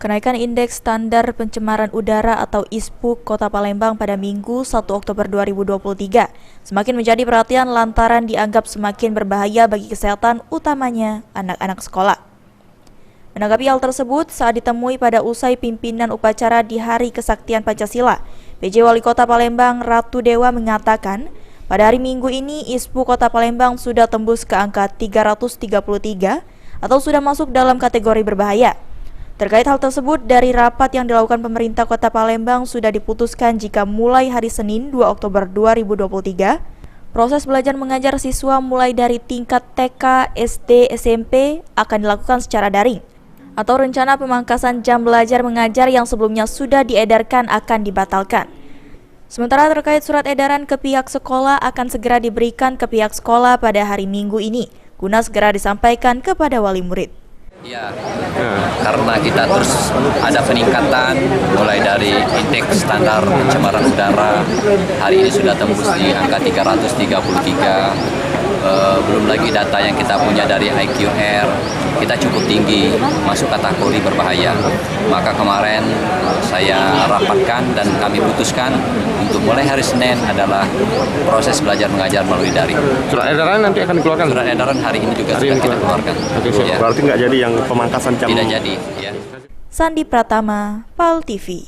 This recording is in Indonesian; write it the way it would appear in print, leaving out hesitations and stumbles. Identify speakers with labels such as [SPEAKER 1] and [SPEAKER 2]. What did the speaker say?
[SPEAKER 1] Kenaikan Indeks Standar Pencemaran Udara atau ISPU Kota Palembang pada Minggu 1 Oktober 2023 semakin menjadi perhatian lantaran dianggap semakin berbahaya bagi kesehatan utamanya anak-anak sekolah. Menanggapi hal tersebut, saat ditemui pada usai pimpinan upacara di Hari Kesaktian Pancasila, PJ Wali Kota Palembang Ratu Dewa mengatakan, pada hari Minggu ini ISPU Kota Palembang sudah tembus ke angka 333 atau sudah masuk dalam kategori berbahaya. Terkait hal tersebut, dari rapat yang dilakukan pemerintah Kota Palembang sudah diputuskan jika mulai hari Senin 2 Oktober 2023, proses belajar mengajar siswa mulai dari tingkat TK, SD, SMP akan dilakukan secara daring, atau rencana pemangkasan jam belajar mengajar yang sebelumnya sudah diedarkan akan dibatalkan. Sementara terkait surat edaran ke pihak sekolah akan segera diberikan ke pihak sekolah pada hari Minggu ini, guna segera disampaikan kepada wali murid.
[SPEAKER 2] Ya, karena kita terus ada peningkatan mulai dari indeks standar pencemaran udara, hari ini sudah tembus di angka 333. Belum lagi data yang kita punya dari IQR, kita cukup tinggi, masuk kategori berbahaya. Maka kemarin saya rapatkan dan kami putuskan untuk mulai hari Senin adalah proses belajar mengajar melalui daring.
[SPEAKER 3] Surat edaran nanti akan dikeluarkan?
[SPEAKER 2] Surat edaran hari ini juga sudah kita keluarkan.
[SPEAKER 3] Oke,
[SPEAKER 2] ya.
[SPEAKER 3] berarti nggak jadi yang pemangkasan jam?
[SPEAKER 2] Tidak jadi. Ya.
[SPEAKER 1] Sandi Pratama, PAL TV.